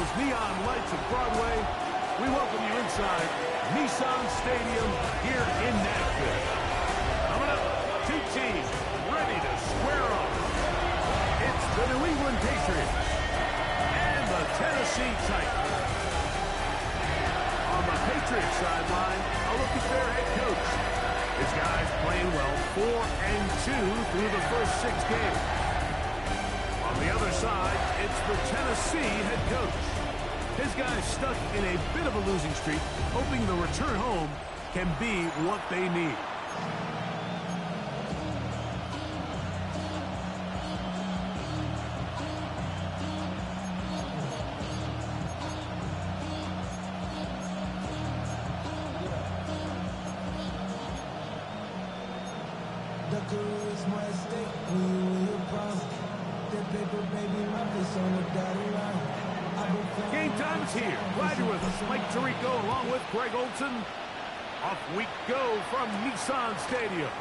those neon lights of Broadway, we welcome you inside Nissan Stadium here in Nashville. Coming up, two teams ready to square off. It's the New England Patriots and the Tennessee Titans. On the Patriots sideline, a look at their head coach. His guys playing well, 4-2 through the first 6 games. On the other side, it's the Tennessee head coach. His guys stuck in a bit of a losing streak, hoping the return home can be what they need. Game time is here. Glad you're with us. Mike Tirico along with Greg Olson. Off we go from Nissan Stadium.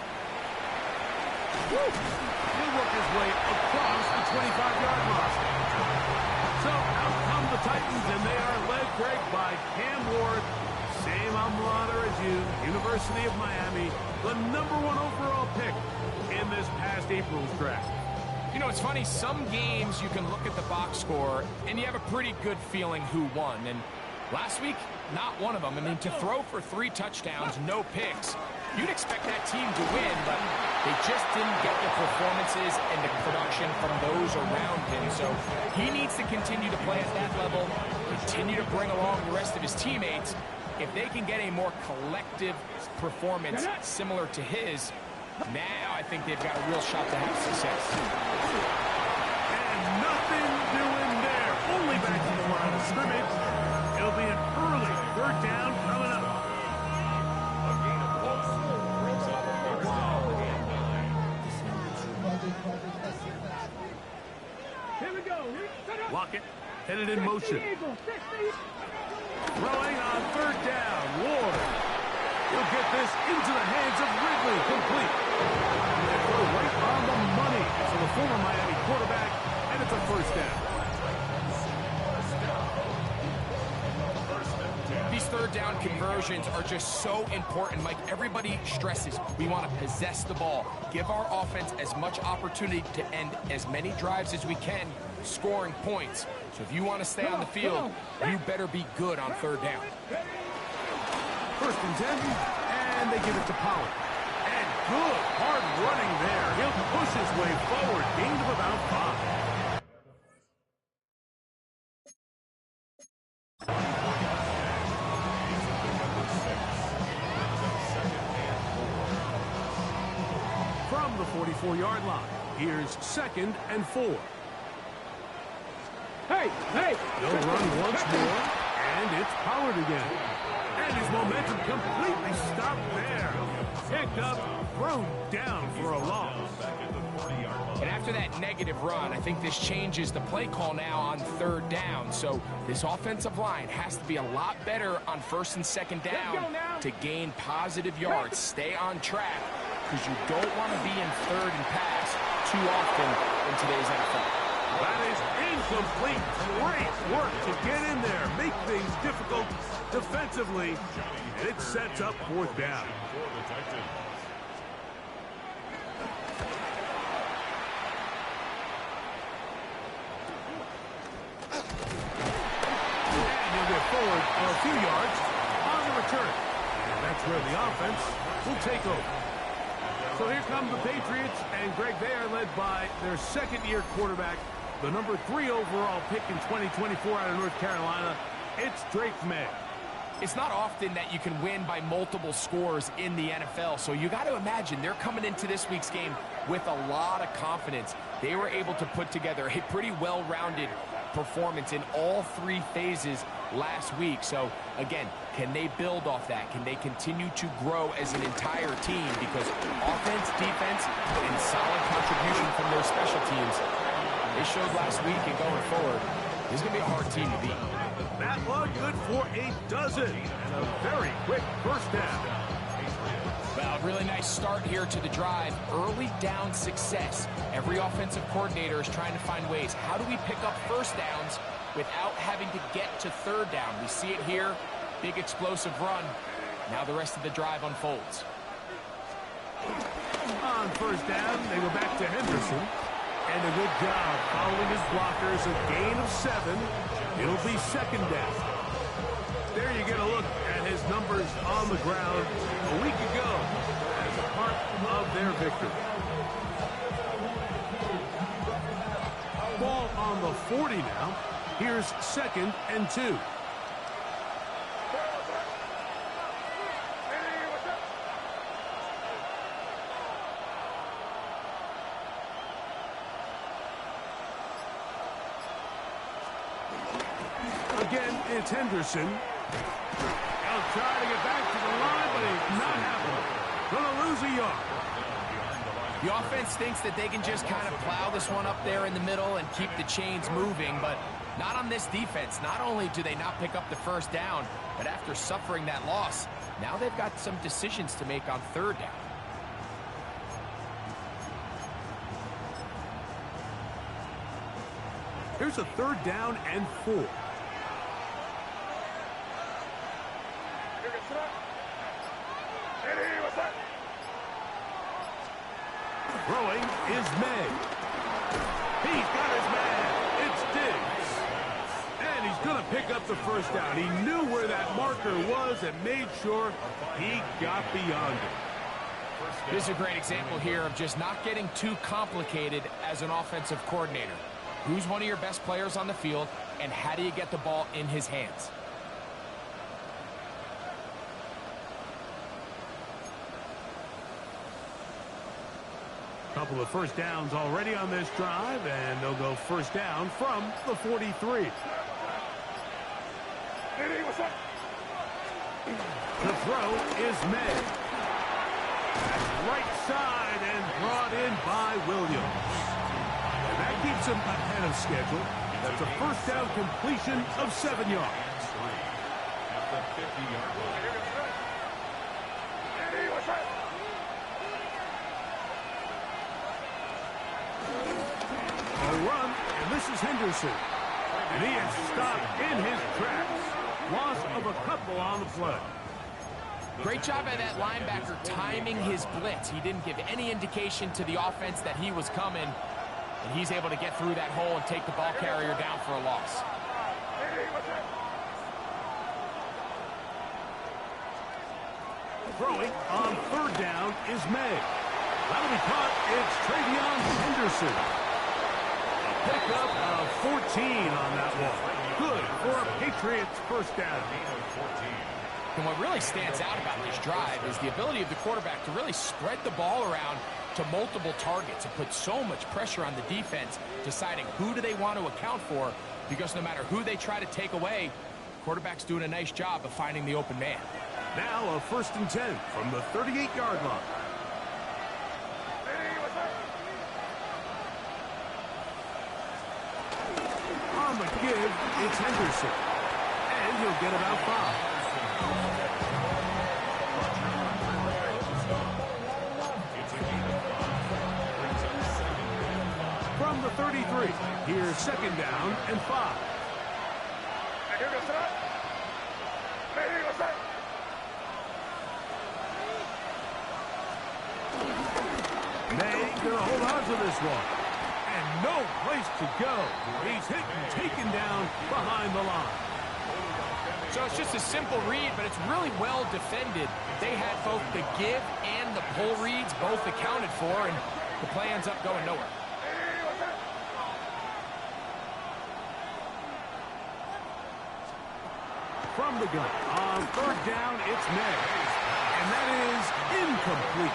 Woo! He'll work his way across the 25-yard line. So out come the Titans, and they are led, Greg, by Cam Ward. Same alma mater as you, University of Miami, the #1 overall pick in this past April's draft. You know, it's funny, some games you can look at the box score and you have a pretty good feeling who won. And last week, not one of them. I mean, to throw for 3 touchdowns, no picks, you'd expect that team to win, but they just didn't get the performances and the production from those around him. So he needs to continue to play at that level, continue to bring along the rest of his teammates. If they can get a more collective performance similar to his, now I think they've got a real shot to have success. And nothing doing there. Only back to the line of scrimmage. It'll be an early 3rd down coming up. Here we go. Lockett headed in motion. Throwing on 3rd down. Ward. He'll get this into the hands of Ridley, complete. They throw right on the money to the former Miami quarterback, and it's a 1st down. These 3rd down conversions are just so important, Mike. Everybody stresses we want to possess the ball, give our offense as much opportunity to end as many drives as we can, scoring points. So if you want to stay on the field, you better be good on 3rd down. 1st and 10, and they give it to Pollard. And good, hard running there. He'll push his way forward, gained of about 5. From the 44-yard line, here's 2nd and 4. Hey! They'll run once more, and it's Pollard again. And his momentum completely stopped there. Picked up, thrown down for a loss. And after that negative run, I think this changes the play call now on 3rd down. So this offensive line has to be a lot better on 1st and 2nd down to gain positive yards. Stay on track, because you don't want to be in 3rd and pass too often in today's NFL. That is incomplete. Great work to get in there, make things difficult defensively, and it sets up 4th down. And he'll get forward a few yards on the return. And that's where the offense will take over. So here come the Patriots, and Greg, they are led by their 2nd-year quarterback, the #3 overall pick in 2024 out of North Carolina. It's Drake May. It's not often that you can win by multiple scores in the NFL, so you got to imagine they're coming into this week's game with a lot of confidence. They were able to put together a pretty well-rounded performance in all 3 phases last week. So, again, can they build off that? Can they continue to grow as an entire team? Because offense, defense, and solid contribution from their special teams, they showed last week, and going forward, this is going to be a hard team to beat. That looked good for a dozen, and a very quick 1st down. Well, really nice start here to the drive. Early down success. Every offensive coordinator is trying to find ways. How do we pick up 1st downs without having to get to third down. We see it here, big explosive run. Now the rest of the drive unfolds. On first down, they go back to Henderson. And a good job following his blockers, a gain of 7. It'll be second down. There you get a look at his numbers on the ground a week ago as a part of their victory. Ball on the 40 now. Here's 2nd and 2. Again, it's Henderson. He'll try to get back to the line, but it's not happening. Gonna lose a yard. The offense thinks that they can just kind of plow this one up there in the middle and keep the chains moving, but not on this defense. Not only do they not pick up the first down, but after suffering that loss, now they've got some decisions to make on third down. Here's a 3rd down and 4. Throwing is May. He's got his man. It's Diggs. And he's going to pick up the first down. He knew where that marker was and made sure he got beyond it. This is a great example here of just not getting too complicated as an offensive coordinator. Who's one of your best players on the field, and how do you get the ball in his hands? Couple of first downs already on this drive, and they'll go first down from the 43. The throw is May. That's right side and brought in by Williams. And that keeps him ahead of schedule. That's a first down completion of 7 yards. A run, and this is Henderson. And he is stopped in his tracks. Loss of a couple on the play. Great job by that linebacker timing his blitz. He didn't give any indication to the offense that he was coming, and he's able to get through that hole and take the ball carrier down for a loss. Throwing on 3rd down is May. That'll be caught. It's Travion Henderson. A pickup of 14 on that one. Good for a Patriots first down. And what really stands out about this drive is the ability of the quarterback to really spread the ball around to multiple targets and put so much pressure on the defense, deciding who do they want to account for, because no matter who they try to take away, quarterback's doing a nice job of finding the open man. Now a 1st and 10 from the 38-yard line. On the give, it's Henderson. And he'll get about 5. From the 33, here's 2nd down and 5. May gonna hold on to this one. And no place to go. He's hit and taken down behind the line. So it's just a simple read, but it's really well defended. They had both the give and the pull reads both accounted for, and the play ends up going nowhere. From the gun, on 3rd down, it's May. And that is incomplete.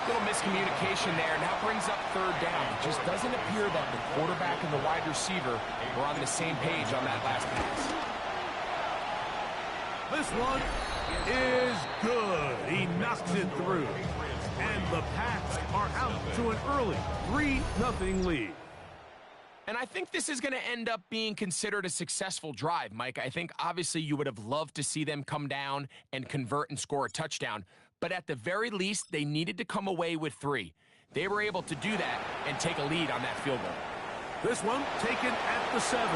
Little miscommunication there, and that brings up 3rd down. It just doesn't appear that the quarterback and the wide receiver were on the same page on that last pass. This one is good. He knocks it through. And the Pats are out to an early 3-0 lead. And I think this is going to end up being considered a successful drive, Mike. I think obviously you would have loved to see them come down and convert and score a touchdown. But at the very least, they needed to come away with 3. They were able to do that and take a lead on that field goal. This one taken at the 7.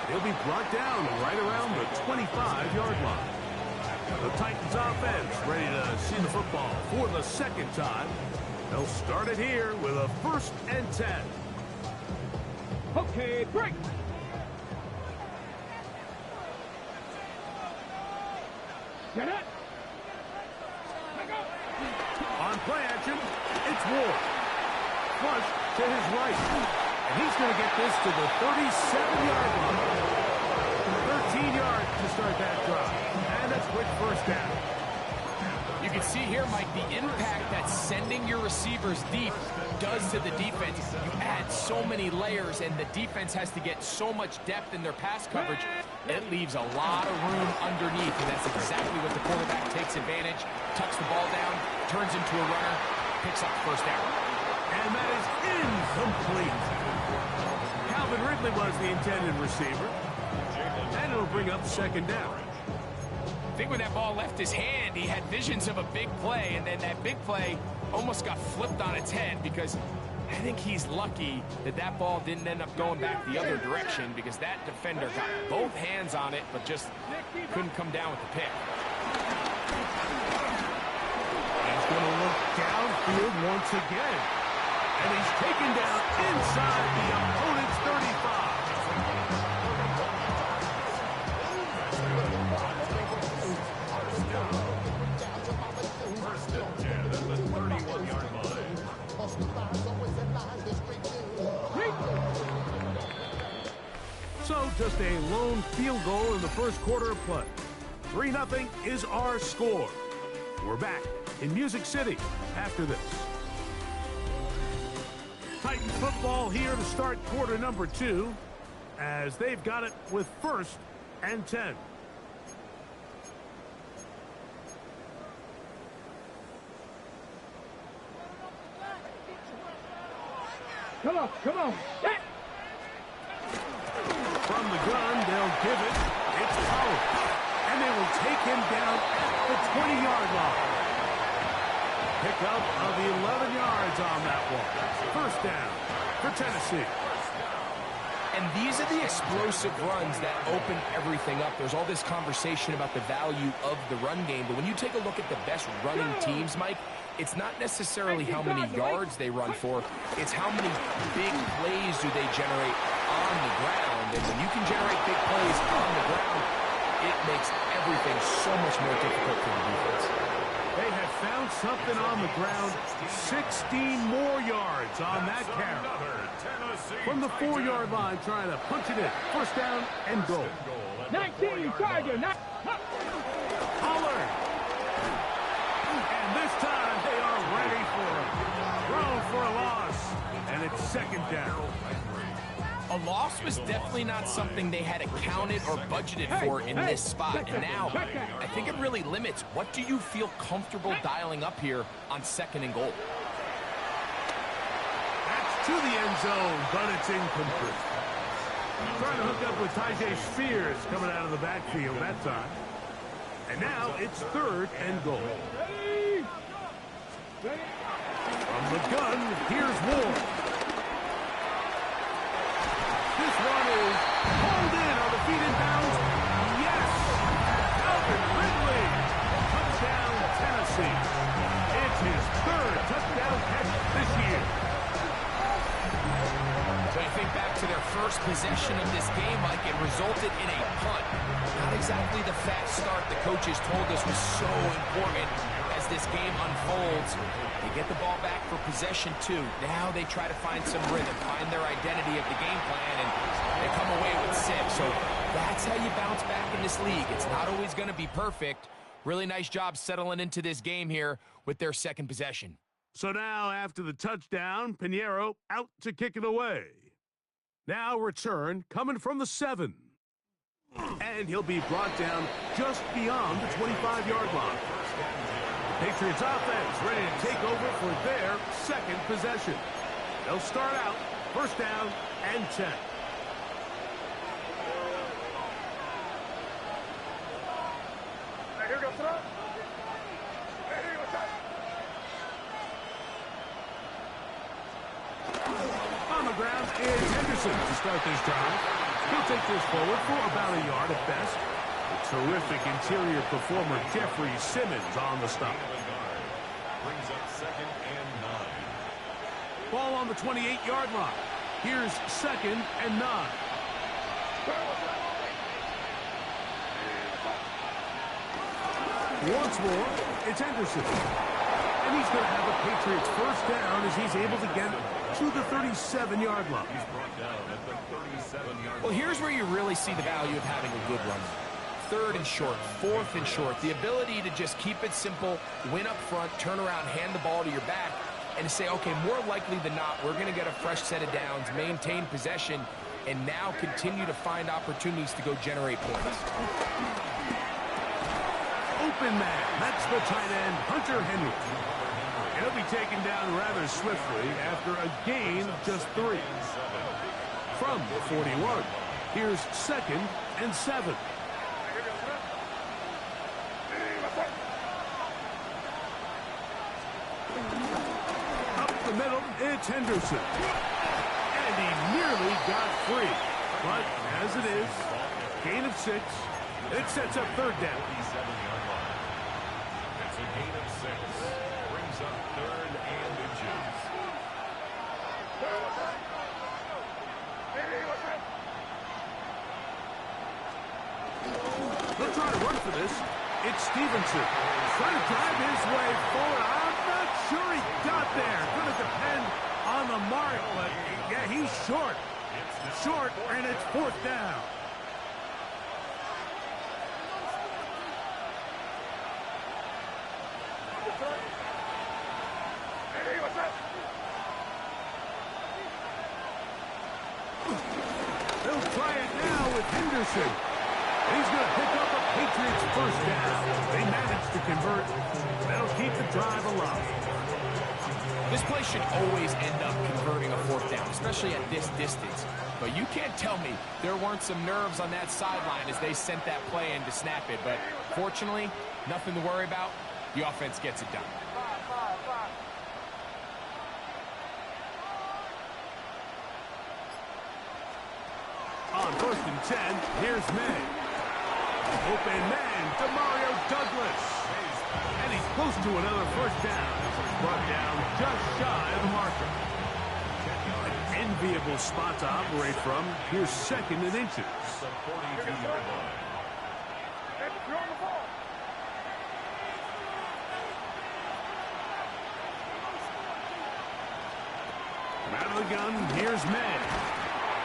He'll be brought down right around the 25-yard line. The Titans offense ready to see the football for the second time. They'll start it here with a 1st and 10. Okay, break. Get it. On play action, it's Ward. Flush to his right. And he's going to get this to the 37-yard line. 13 yards to start that drive. And a quick 1st down. You can see here, Mike, the impact that sending your receivers deep does to the defense. You add so many layers, and the defense has to get so much depth in their pass coverage. It leaves a lot of room underneath, and that's exactly what the quarterback takes advantage. Tucks the ball down, turns into a runner, picks up the 1st down. And that is incomplete. Calvin Ridley was the intended receiver. And it'll bring up 2nd down. I think when that ball left his hand, he had visions of a big play, and then that big play almost got flipped on its head because I think he's lucky that that ball didn't end up going back the other direction because that defender got both hands on it but just couldn't come down with the pick. He's going to look downfield once again. And he's taken down inside the opponent's 35. So just a lone field goal in the 1st quarter of play. 3-0 is our score. We're back in Music City after this. Titans football here to start quarter number 2 as they've got it with 1st and 10. Come on, come on. Get. From the gun, they'll give it. It's Pollard. And they will take him down at the 20-yard line. Pick up of 11 yards on that one. 1st down for Tennessee. And these are the explosive runs that open everything up. There's all this conversation about the value of the run game, but when you take a look at the best running teams, Mike, it's not necessarily how many yards they run for, it's how many big plays do they generate on the ground. And when you can generate big plays on the ground, it makes everything so much more difficult for the defense. They have found something on the ground. 16 more yards on that carry. From the 4-yard line, trying to punch it in. 1st down and goal. 19 Tiger. Pollard. And this time they are ready for him. Thrown for a loss. And it's 2nd down. A loss was definitely not something they had accounted or budgeted for in this spot. And now, I think it really limits what do you feel comfortable dialing up here on 2nd and goal. That's to the end zone, but it's incomplete. Trying to hook up with Tyjae Spears coming out of the backfield that time. And now it's 3rd and goal. From the gun, here's Ward. This one is pulled in on the feet in bounds. Yes! Calvin Ridley. Touchdown, Tennessee. It's his 3rd touchdown catch this year. So you think back to their first possession of this game, Mike, it resulted in a punt. Not exactly the fast start the coaches told us was so important as this game unfolds. They get the ball back for possession 2. Now they try to find some rhythm, find their identity of the game plan, and they come away with 6. So that's how you bounce back in this league. It's not always going to be perfect. Really nice job settling into this game here with their 2nd possession. So now, after the touchdown, Pinheiro out to kick it away. Now return coming from the 7. And he'll be brought down just beyond the 25-yard line. The Patriots offense ready to take over for their 2nd possession. They'll start out 1st down and 10. On the ground is Henderson to start this drive. He'll take this forward for about a yard at best. A terrific interior performer, Jeffrey Simmons, on the stop. Brings up 2nd and 9. Ball on the 28-yard line. Here's 2nd and 9. Once more, it's Henderson. And he's going to have a Patriots first down as he's able to get to the 37-yard line. He's brought down at the 37-yard line. Well, here's where you really see the value of having a good run. 3rd and short, 4th and short. The ability to just keep it simple, win up front, turn around, hand the ball to your back, and to say, okay, more likely than not, we're going to get a fresh set of downs, maintain possession, and now continue to find opportunities to go generate points. Open man. That's the tight end, Hunter Henry. He'll be taken down rather swiftly after a gain of just 3. From the 41, here's 2nd and 7. Up the middle, it's Henderson. And he nearly got free. But as it is, gain of 6. It sets up 3rd down. 37-yard line. It's a gain of 6. Brings up 3rd and inches. They'll try to run for this. It's Stevenson. Trying to drive his way forward. I'm not sure he got there. Going to depend on the mark, but yeah, he's short. Short, and it's 4th down. They'll try it now with Henderson. He's going to pick up a Patriots first down. They managed to convert. That'll keep the drive alive. This play should always end up converting a 4th down, especially at this distance. But you can't tell me there weren't some nerves on that sideline as they sent that play in to snap it. But fortunately, nothing to worry about. The offense gets it done. On 1st and 10, here's May. Open man to Mario Douglas. And he's close to another first down. Brought down just shy of the marker. An enviable spot to operate from. Here's 2nd and inches. The 42-yard line. Out of the gun, here's May.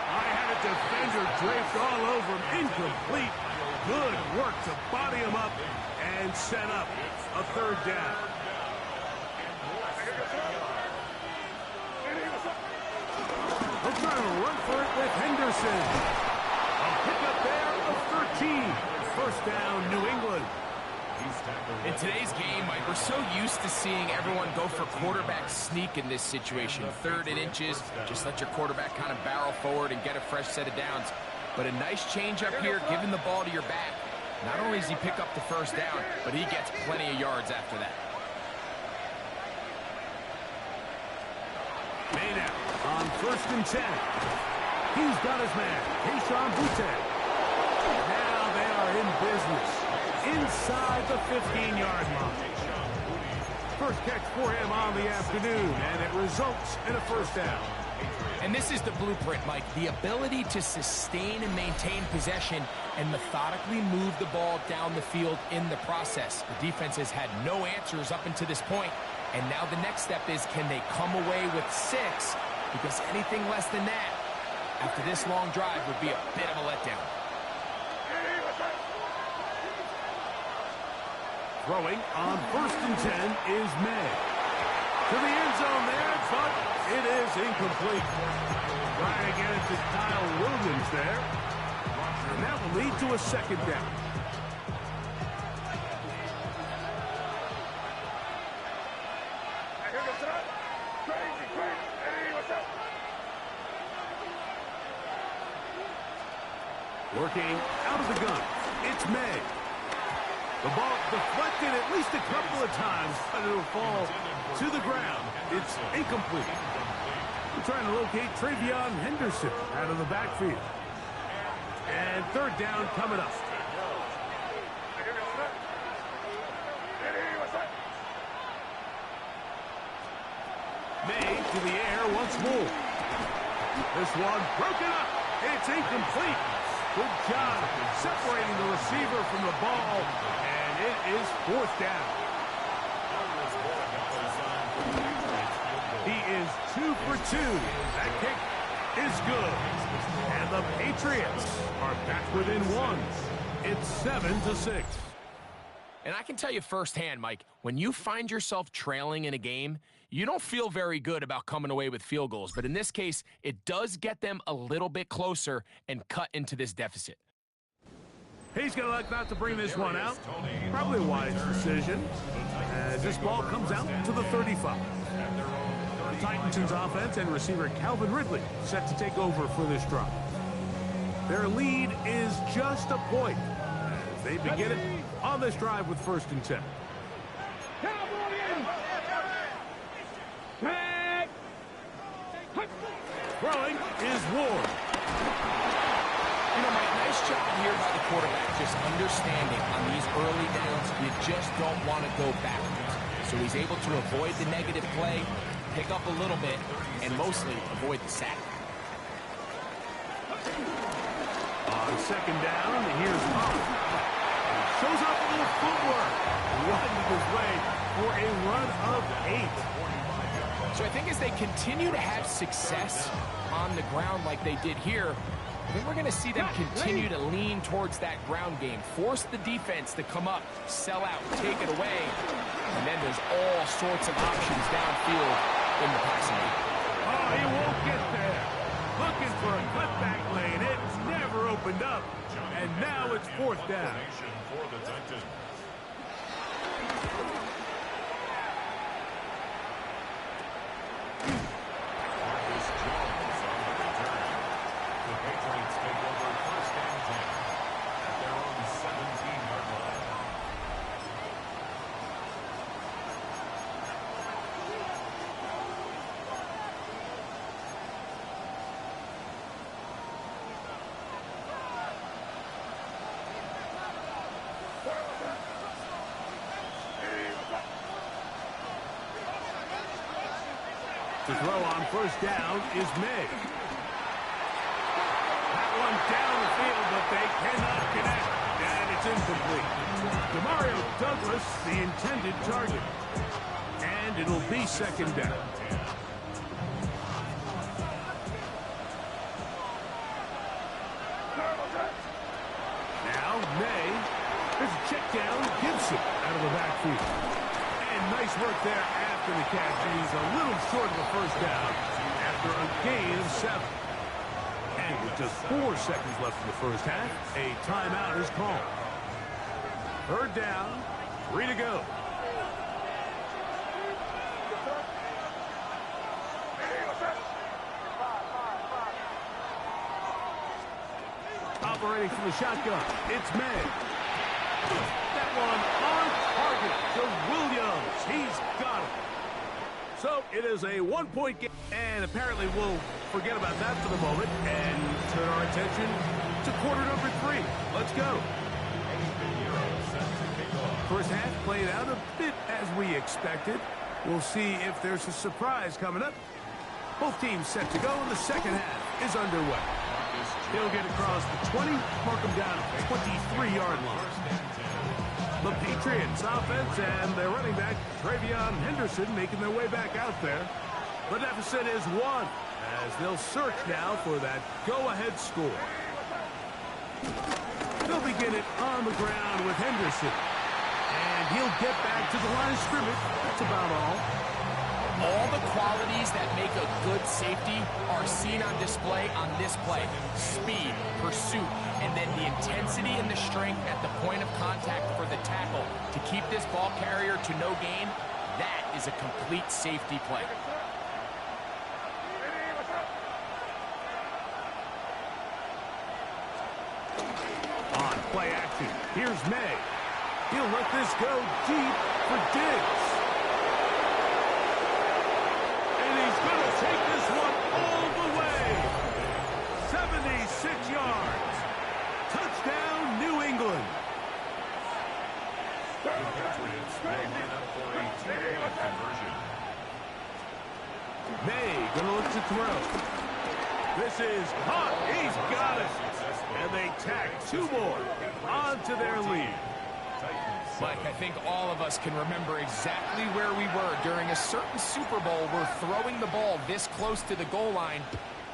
I had a defender draped all over him. Incomplete. Good work to body him up and set up a 3rd down. They'll try to run for it with Henderson. A pickup there of 13. First down, New England. In today's game, Mike, we're so used to seeing everyone go for quarterback sneak in this situation. 3rd and inches, just let your quarterback kind of barrel forward and get a fresh set of downs. But a nice change up here, giving the ball to your back. Not only does he pick up the first down, but he gets plenty of yards after that. May now on 1st and 10. He's got his man, Keyshawn Boutte. Now they are in business. Inside the 15-yard line. First catch for him on the afternoon, and it results in a first down. And this is the blueprint, Mike. The ability to sustain and maintain possession and methodically move the ball down the field in the process. The defense has had no answers up until this point, and now the next step is, can they come away with 6? Because anything less than that, after this long drive, would be a bit of a letdown. Throwing on 1st and 10 is May. To the end zone there, but it is incomplete. Trying to get it to Kyle Williams there. And that will lead to a 2nd down. Working out of the gun, it's May. The ball deflected at least a couple of times, but it'll fall to the ground. It's incomplete. We're trying to locate Travion Henderson out of the backfield. And third down coming up. May to the air once more. This one broken up. It's incomplete. Good job separating the receiver from the ball. And it is fourth down. He is 2 for 2. That kick is good. And the Patriots are back within one. It's 7-6. And I can tell you firsthand, Mike, when you find yourself trailing in a game, you don't feel very good about coming away with field goals. But in this case, it does get them a little bit closer and cut into this deficit. He's going to like not to bring this one out. Probably a wise decision. As this ball comes out to the 35. The Titans' offense and receiver Calvin Ridley set to take over for this drive. Their lead is just a point as they begin it on this drive with 1st and 10. Throwing is Ward. You know, Mike, nice job here by the quarterback, just understanding on these early downs, you just don't want to go backwards. So he's able to avoid the negative play, pick up a little bit, and mostly avoid the sack. On 2nd down, here's Hunt. Shows off a little footwork, winding his way for a run of 8. So I think as they continue to have success on the ground like they did here, I think we're going to see them continue to lean towards that ground game, force the defense to come up, sell out, take it away, and then there's all sorts of options downfield in the passing game. Oh, he won't get there. Looking for a cutback lane. It's never opened up, and now it's 4th down. To throw on 1st down is May. That one down the field, but they cannot connect, and it's incomplete. Demario Douglas, the intended target. And it'll be 2nd down. Now, May. There's a check down. Gibson out of the backfield. And nice work there after the catch. He's a little short of the 1st down after a gain of 7. And with just 4 seconds left in the 1st half, a timeout is called. 3rd down, 3 to go. Operating from the shotgun, it's May. That one on target to Williams. He's got it. So it is a 1-point game, and apparently we'll forget about that for the moment and turn our attention to quarter number 3. Let's go. 1st half played out a bit as we expected. We'll see if there's a surprise coming up. Both teams set to go, and the 2nd half is underway. He'll get across the 20, mark him down at the 23-yard line. The Patriots offense and their running back, Travion Henderson, making their way back out there. The deficit is 1, as they'll search now for that go-ahead score. They'll begin it on the ground with Henderson. And he'll get back to the line of scrimmage. That's about all. All the qualities that make a good safety are seen on display on this play. Speed, pursuit, and then the intensity and the strength at the point of contact for the tackle to keep this ball carrier to no gain. That is a complete safety play. On play action, here's May. He'll let this go deep for Diggs. And he's going to take this one They line up for a two-point conversion. May gonna look to throw. This is hot. He's got it. And they tack two more onto their lead. Mike, I think all of us can remember exactly where we were during a certain Super Bowl where throwing the ball this close to the goal line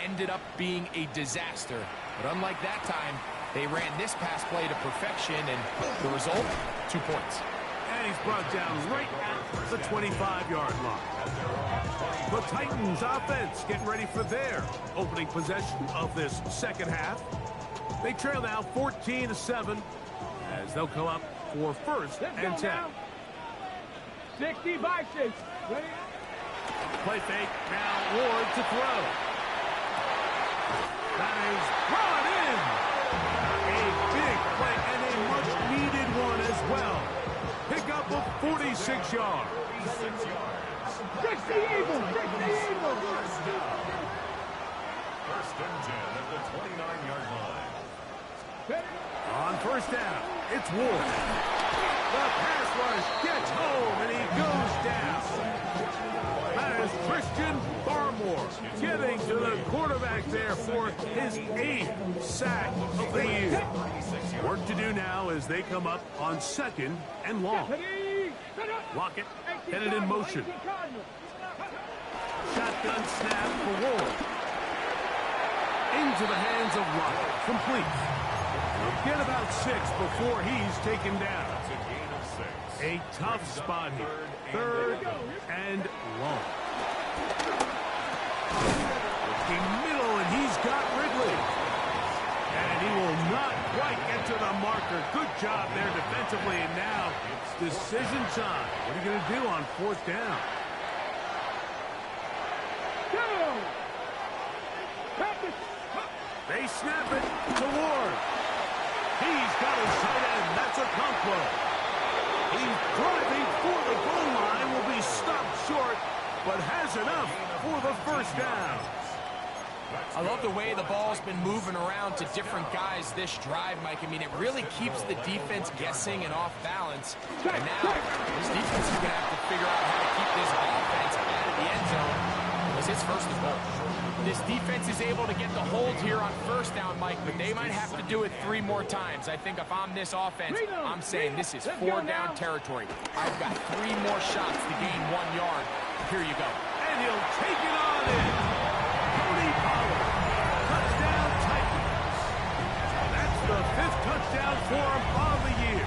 ended up being a disaster. But unlike that time, they ran this pass play to perfection, and the result, 2 points. And he's brought down right at the 25-yard line. The Titans offense getting ready for their opening possession of this second half. They trail now 14-7 as they'll come up for first and 10. 60 by 6. Ready? Play fake. Now Ward to throw. That is brought in. A big play and a much-needed one as well. Pick up of 46 yards. 60 Eagles! 60 Eagles! First and 10 at the 29-yard line. On first down, it's Ward. The pass rush gets home, and he goes down. That is Christian Barmore getting to the quarterback there for his 8th sack of the year. Work to do now as they come up on second and long. Lockett headed in motion. Shotgun snap for Ward. Into the hands of Lockett. Complete. He'll get about 6 before he's taken down. That's a gain of 6. A tough spot here. Third and long. Looking middle, and he's got Ridley. And he will not quite get to the marker. Good job there defensively, and now it's decision time. What are you going to do on fourth down? They snap it to Ward. He's got his tight end. That's a Conquo. He's driving for the goal line. Will be stopped short, but has enough for the first down. I love the way the ball's been moving around to different guys this drive, Mike. I mean, it really keeps the defense guessing and off balance. And now, this defense is going to have to figure out how to keep this offense out of the end zone because it's first and goal. This defense is able to get the hold here on first down, Mike, but they might have to do it 3 more times. I think if I'm this offense, I'm saying this is 4-down territory. I've got 3 more shots to gain 1 yard. Here you go. And he'll take it on in. Cody Pollard. Touchdown Titans. That's the 5th touchdown for him on the year.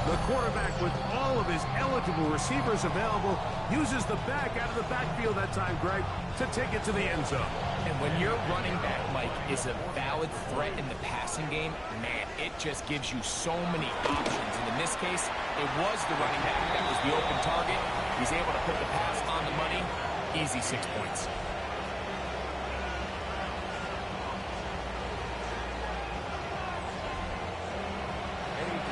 The quarterback, with all of his eligible receivers available, uses the back out of the backfield that time, Greg, to take it to the end zone. And when your running back, Mike, is a valid threat in the passing game, man, it just gives you so many options. And in this case, it was the running back that was the open target. He's able to put the pass on the money. Easy 6 points.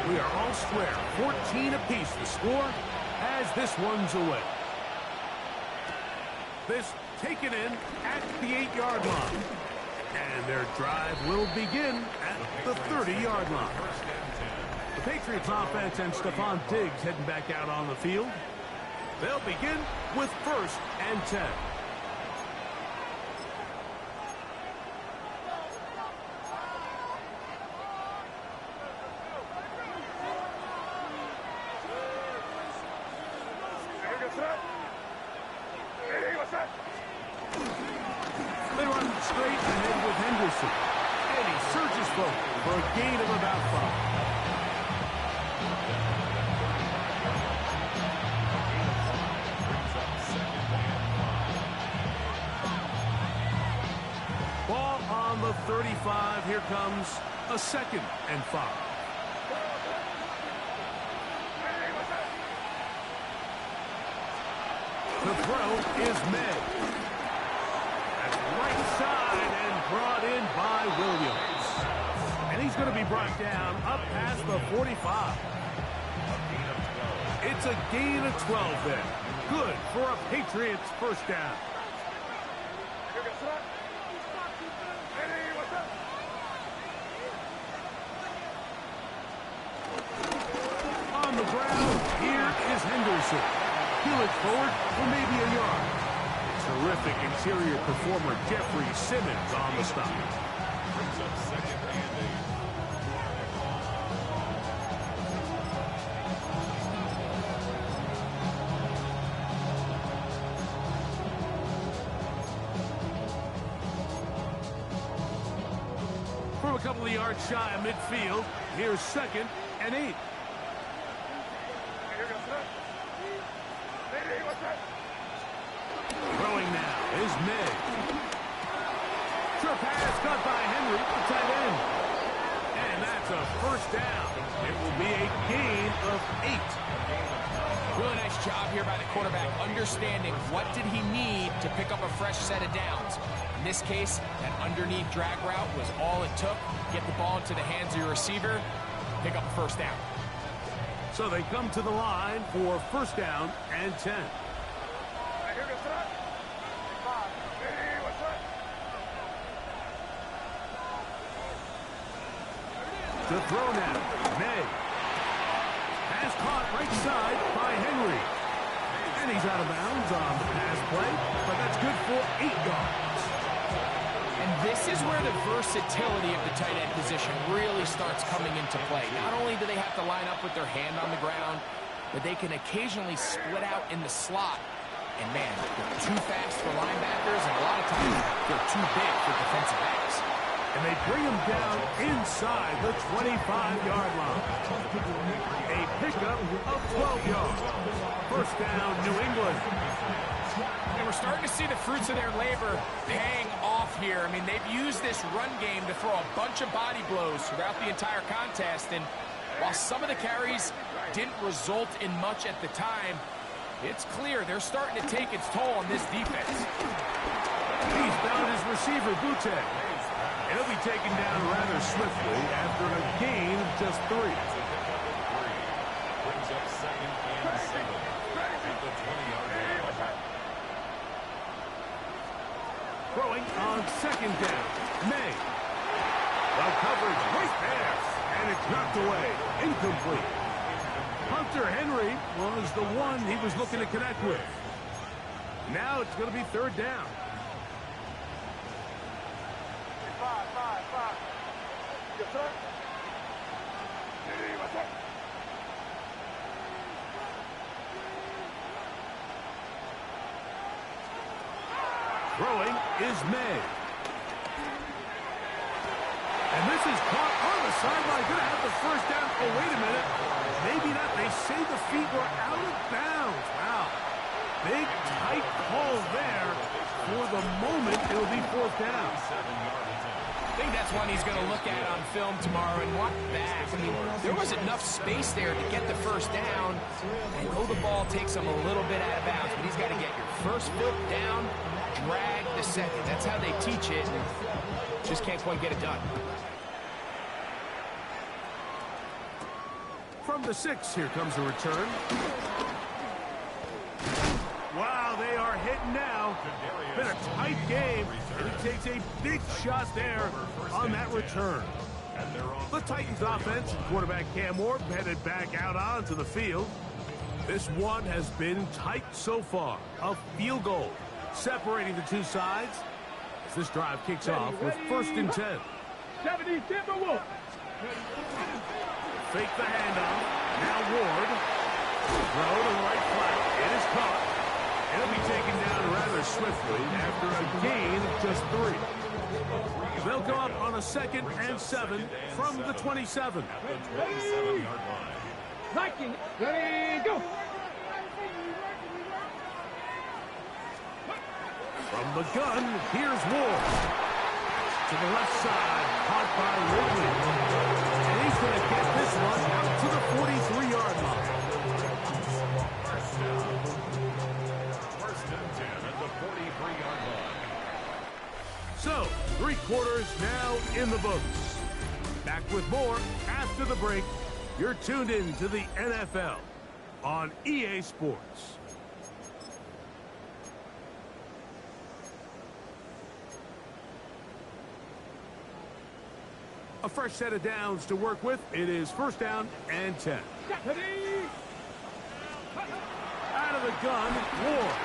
We are all square. 14 apiece the score as this one's away. This taken in at the 8-yard line. And their drive will begin at the 30-yard line. The Patriots offense and Stephon Diggs heading back out on the field. They'll begin with first and 10. They run straight ahead with Henderson. And he surges forward for a gain of about 5. Ball on the 35. Here comes a 2nd and 5. The throw is made. That's right side and brought in by Williams. And he's going to be brought down up past the 45. It's a gain of 12 there. Good for a Patriots first down. ground. Here is Henderson. He looks forward for maybe a yard. Terrific interior performer Jeffrey Simmons on the stop. Brings up second and 8. From a couple of yards shy of midfield, here's second and 8. Throwing now is May. Short pass caught by Henry, the tight end. And that's a first down. It will be a gain of 8. Really nice job here by the quarterback, understanding what did he need to pick up a fresh set of downs. In this case, that underneath drag route was all it took. Get the ball into the hands of your receiver, pick up a first down. So they come to the line for first down and 10. To throw now, May. Pass caught right side by Henry. And he's out of bounds on the pass play, but that's good for 8 yards. And this is where the versatility of the tight end position really starts coming into play. Not only do they have to line up with their hand on the ground, but they can occasionally split out in the slot. And man, they're too fast for linebackers, and a lot of times they're too big for defensive backs. And they bring him down inside the 25-yard line. A pickup of 12 yards. First down, New England. And we're starting to see the fruits of their labor paying off here. I mean, they've used this run game to throw a bunch of body blows throughout the entire contest. And while some of the carries didn't result in much at the time, it's clear they're starting to take its toll on this defense. He's found his receiver, Butte. He'll be taken down rather swiftly after a gain of just 3. Brings up second and 7 at the 20-yard line. Throwing on second down, May. Well coverage right there, and it's knocked away, incomplete. Hunter Henry was the one he was looking to connect with. Now it's going to be third down. Throwing is May. And this is caught on the sideline. Going to have the first down. Oh, wait a minute. Maybe not. They say the feet were out of bounds. Wow. Big, tight call there. For the moment, it'll be fourth down. I think that's one he's going to look at on film tomorrow and watch back. I mean, there was enough space there to get the first down. I know the ball takes him a little bit out of bounds, but he's got to get your first foot down, drag the second. That's how they teach it. Just can't quite get it done. From the 6, here comes a return. Wow, they are hitting now. Been a tight game, and he takes a big shot there on that return. The Titans offense, quarterback Cam Ward headed back out onto the field. This one has been tight so far. A field goal separating the two sides as this drive kicks off with first and 10. 70 Timberwolves. Fake the handoff. Now Ward. Throw to the right flat. It is caught. It'll be taken down rather swiftly after a gain of just 3. They'll go up on a second and 7 from the 27. At the 27-yard line. Viking, ready, go. From the gun, here's Ward. To the left side, caught by Ridley. And he's going to get this one out to the 43-yard line. First and 10 at the 43-yard line. So, 3 quarters now in the books. Back with more after the break. You're tuned in to the NFL on EA Sports. A fresh set of downs to work with. It is first down and 10. Ready, Out of the gun, Ward.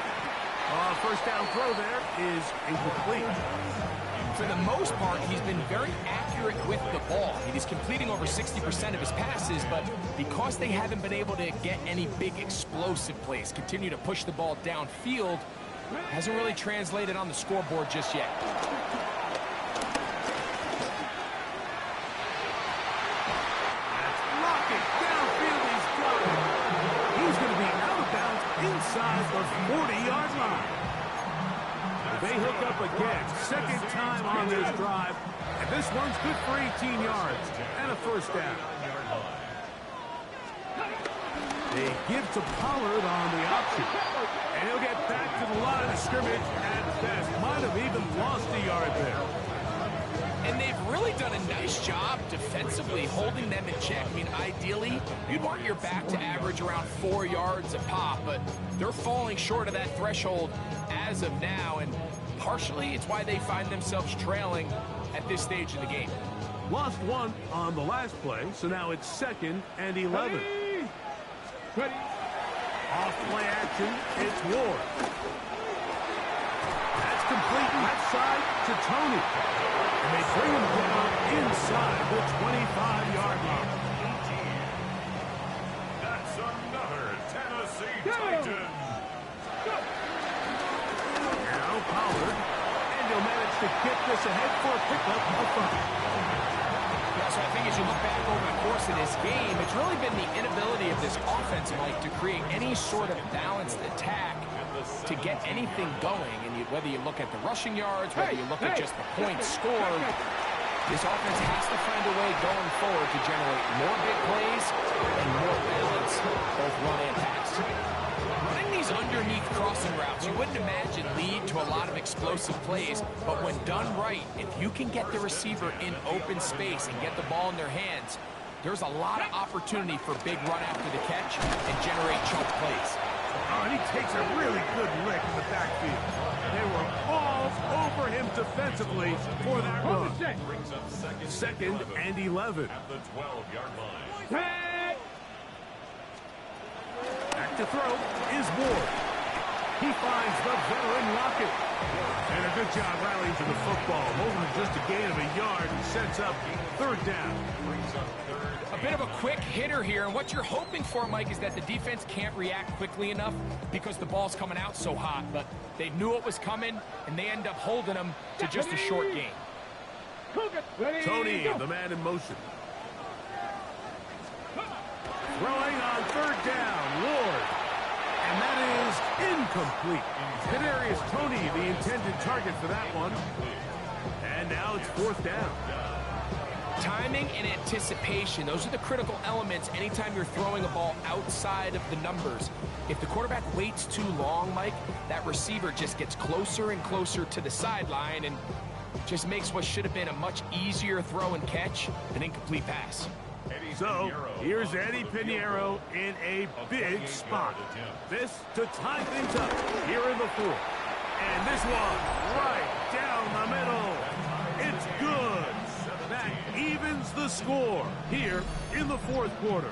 First down throw there is incomplete. For the most part, he's been very accurate with the ball. He's completing over 60% of his passes, but because they haven't been able to get any big explosive plays, continue to push the ball downfield, hasn't really translated on the scoreboard just yet. That's rocket downfield. He's got it. He's going to be out of bounds inside the 40-yard line. They hook up again, second time on this drive, and this one's good for 18 yards and a first down. They give to Pollard on the option, and he'll get back to the line of scrimmage at best. Might have even lost a yard there. And they've really done a nice job defensively holding them in check. I mean, ideally, you'd want your back to average around 4 yards a pop, but they're falling short of that threshold as of now, and partially it's why they find themselves trailing at this stage of the game. Lost one on the last play, so now it's 2nd and 11. Ready. Off play action, it's Ward. That's complete left side to Tony. And they bring him down inside the 25-yard line. That's another Tennessee Titan. Now Pollard, and he'll manage to get this ahead for a pickup of 5. Yeah, so I think as you look back over the course of this game, it's really been the inability of this offense, Mike, to create any sort of balanced attack to get anything going. And whether you look at the rushing yards, whether you look at just the points scored, this offense has to find a way going forward to generate more big plays and more balance, both run and pass. Running these underneath crossing routes, you wouldn't imagine lead to a lot of explosive plays, but when done right, if you can get the receiver in open space and get the ball in their hands, there's a lot of opportunity for big run after the catch and generate chunk plays. Oh, and he takes a really good lick in the backfield. They were all over him defensively for that run. Brings up 2nd and 11. at the 12-yard line. Back to throw is Ward. He finds the veteran Lockett. And a good job rallying to the football. Over to just a gain of a yard and sets up 3rd down. Brings up 3rd. A bit of a quick hitter here, and what you're hoping for, Mike, is that the defense can't react quickly enough because the ball's coming out so hot, but they knew it was coming, and they end up holding them to just a short gain. Tony, the man in motion. Throwing on 3rd down, Ward. And that is incomplete. Kadarius Toney, the intended target for that one. And now it's 4th down. Timing and anticipation, those are the critical elements anytime you're throwing a ball outside of the numbers. If the quarterback waits too long, Mike, that receiver just gets closer and closer to the sideline and just makes what should have been a much easier throw and catch an incomplete pass. So, here's Eddie Pinheiro in a big spot. This to tie things up here in the 4th. And this one right down the middle. It's good. That evens the score here in the 4th quarter.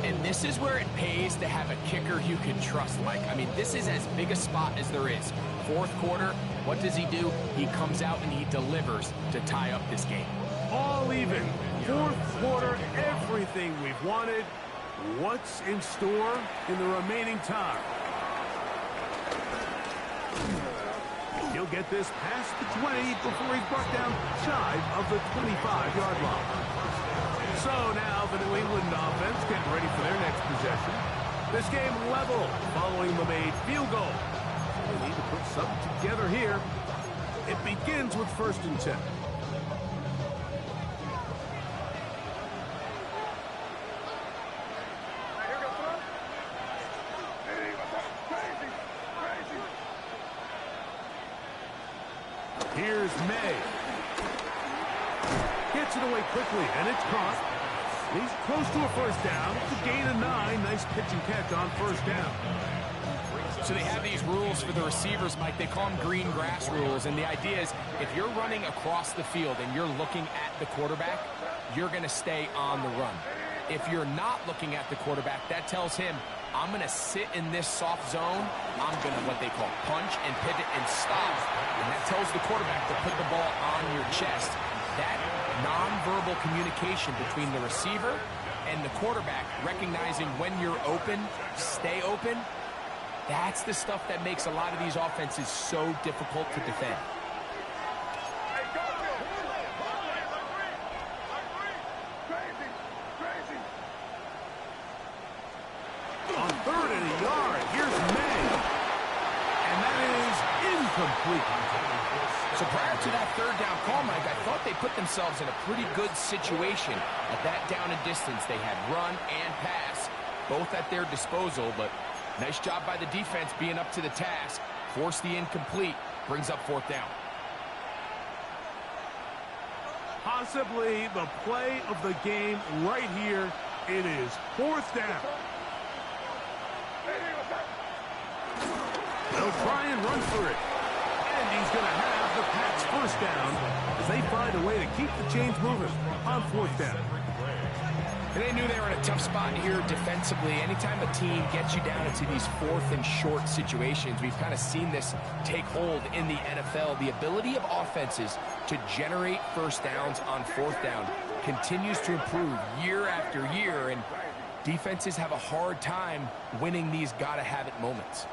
And this is where it pays to have a kicker you can trust, Mike. I mean, this is as big a spot as there is. 4th quarter, what does he do? He comes out and he delivers to tie up this game. All even. 4th quarter, everything we've wanted. What's in store in the remaining time? He'll get this past the 20 before he's brought down shy of the 25-yard line. So now the New England offense getting ready for their next possession. This game level following the made field goal. They need to put something together here. It begins with 1st and 10. Here's May. Gets it away quickly, and it's caught. He's close to a 1st down. It's a gain of 9. Nice pitch and catch on 1st down. So they have these rules for the receivers, Mike. They call them green grass rules. And the idea is if you're running across the field and you're looking at the quarterback, you're going to stay on the run. If you're not looking at the quarterback, that tells him, I'm going to sit in this soft zone. I'm going to what they call punch and pivot and stop. And that tells the quarterback to put the ball on your chest. That nonverbal communication between the receiver and the quarterback, recognizing when you're open, stay open, that's the stuff that makes a lot of these offenses so difficult to defend. On 3rd and a yard, here's May. And that is incomplete. So prior to that 3rd down call, Mike, I thought they put themselves in a pretty good situation at that down and distance. They had run and pass, both at their disposal, but nice job by the defense being up to the task. Force the incomplete, brings up 4th down. Possibly the play of the game right here. It is 4th down. They'll try and run for it. And he's going to have the Pats 1st down as they find a way to keep the chains moving on 4th down. And they knew they were in a tough spot here defensively. Anytime a team gets you down into these 4th and short situations, we've kind of seen this take hold in the NFL. The ability of offenses to generate 1st downs on 4th down continues to improve year after year, and defenses have a hard time winning these gotta-have-it moments.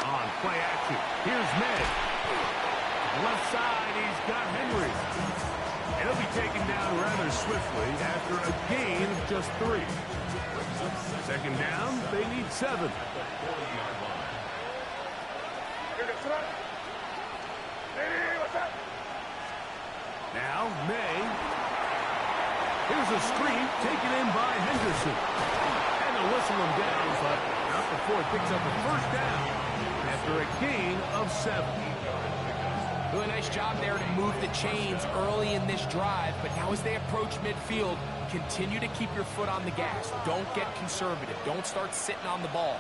On play action, here's May. Left side, he's got Henry. And he'll be taken down rather swiftly after a gain of just 3. 2nd down, they need 7. Now, May. Here's a screen taken in by Henderson. And they'll whistle him down, but not before it picks up a 1st down after a gain of 7. Really nice job there to move the chains early in this drive, but now as they approach midfield, continue to keep your foot on the gas. Don't get conservative. Don't start sitting on the ball.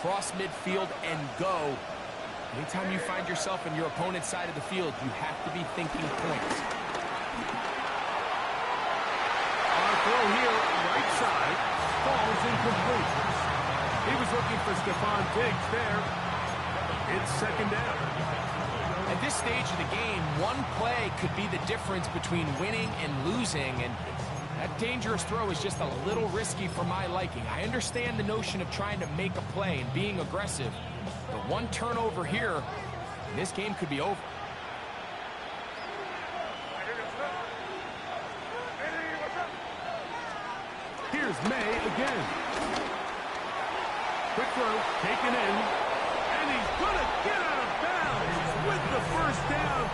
Cross midfield and go. Anytime you find yourself on your opponent's side of the field, you have to be thinking points. On throw here, right side, falls incomplete. He was looking for Stephon Diggs there. It's 2nd down. At this stage of the game, one play could be the difference between winning and losing, and that dangerous throw is just a little risky for my liking. I understand the notion of trying to make a play and being aggressive, but one turnover here, and this game could be over. Here's May again. Quick throw, taken in, and he's going to get out of bounds with the 1st down.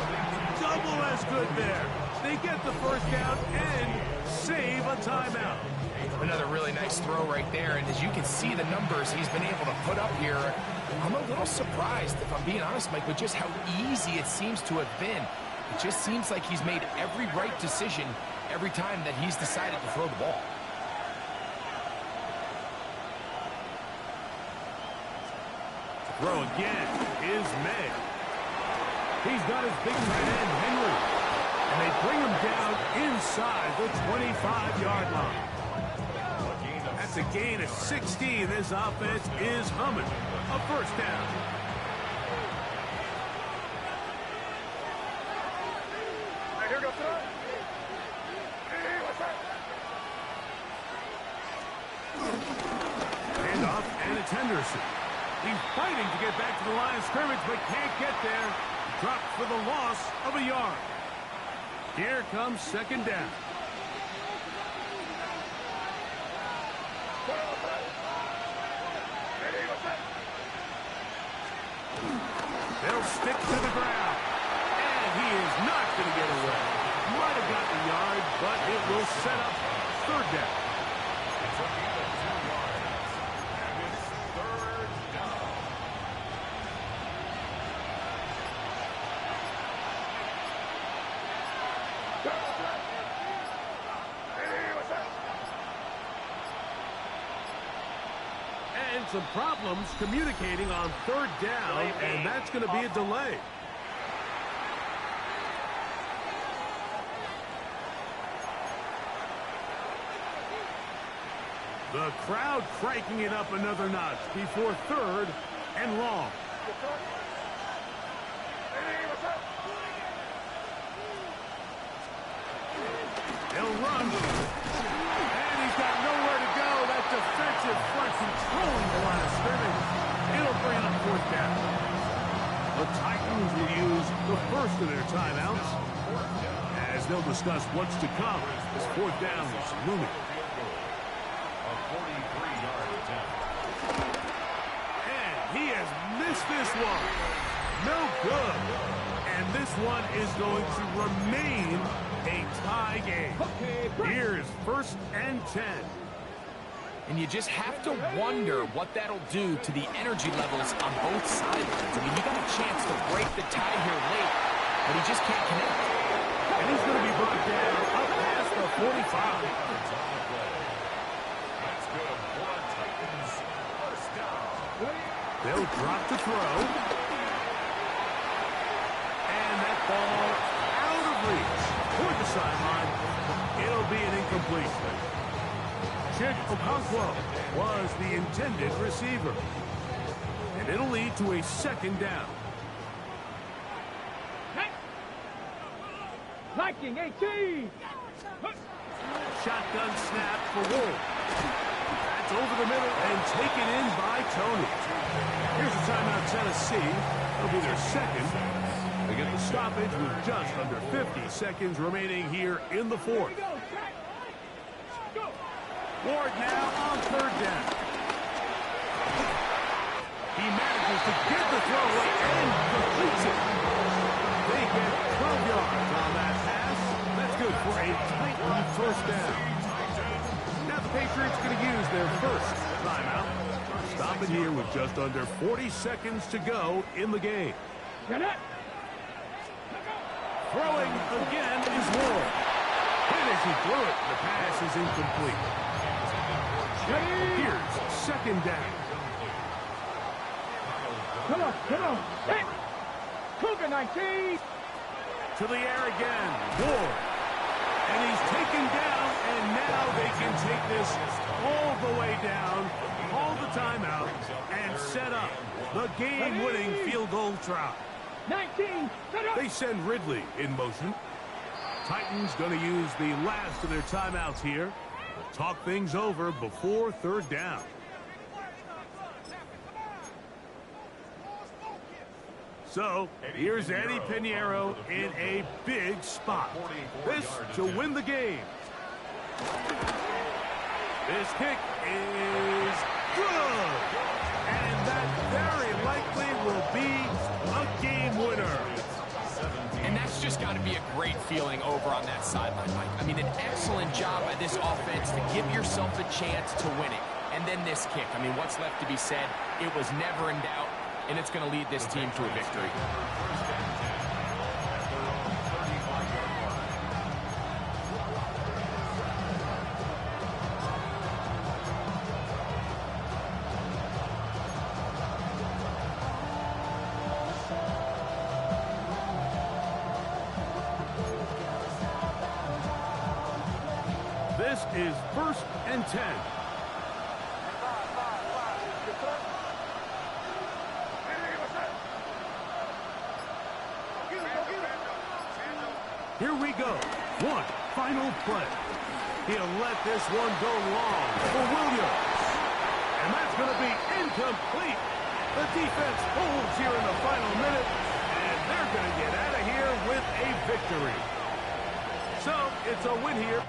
Double as good there. They get the 1st down and save a timeout. Another really nice throw right there, and as you can see the numbers he's been able to put up here, I'm a little surprised, if I'm being honest, Mike, with just how easy it seems to have been. It just seems like he's made every right decision every time that he's decided to throw the ball. Throw again is May. He's got his big tight end, Henry. And they bring him down inside the 25-yard line. That's a gain of 16. This offense is humming. A 1st down. Handoff, and it's Henderson. He's fighting to get back to the line of scrimmage, but can't get there. Dropped for the loss of a yard. Here comes 2nd down. They'll stick to the ground. And he is not going to get away. Might have got the yard, but it will set up 3rd down. It's a gain of 2 yards. And it's 3rd down. And some problems communicating on 3rd down, and that's going to be a delay. The crowd cranking it up another notch before 3rd and long. He'll run. And he's got nowhere to go. That defensive front controlling the line of scrimmage. It'll bring up 4th down. The Titans will use the first of their timeouts as they'll discuss what's to come as 4th down is looming. A 43-yard attempt. And he has missed this one. No good. And this one is going to remain a tie game. Here's 1st and 10. And you just have to wonder what that'll do to the energy levels on both sidelines. I mean, he got a chance to break the tie here late, but he just can't connect. And he's going to be brought down up past the 45. That's good. One Titans first down. They'll drop to throw. And that ball out of reach toward the sideline. It'll be an incomplete. Chig Okonkwo was the intended receiver. And it'll lead to a 2nd down. Liking 18. Shotgun snap for Wolf. That's over the middle and taken in by Tony. Here's a timeout, Tennessee. It'll be their 2nd. They get the stoppage with just under 50 seconds remaining here in the 4th. Ward now on 3rd down. He manages to get the throw away and completes it. They get 12 yards on that pass. That's good for a Titan 1st down. Now the Patriots going to use their 1st timeout. Stopping here with just under 40 seconds to go in the game. Throwing again is Ward. And as he threw it, the pass is incomplete. Here's 2nd down. Come on. Hey. Cougar 19. To the air again. Ward. And he's taken down, and now they can take this all the way down, call the timeout, and set up the game-winning field goal try. 19. They send Ridley in motion. Titans going to use the last of their timeouts here. Talk things over before 3rd down. So, here's Eddie Pinheiro in a big spot. This to win the game. This kick is good. And that very likely will be a game winner. And that's just got to be a great feeling over on that sideline, Mike. I mean, an excellent job by this offense to give yourself a chance to win it. And then this kick. I mean, what's left to be said? It was never in doubt, and it's going to lead this team to a victory. This is 1st and 10. Here we go. One final play. He'll let this one go long for Williams. And that's going to be incomplete. The defense holds here in the final minute, and they're going to get out of here with a victory. So it's a win here.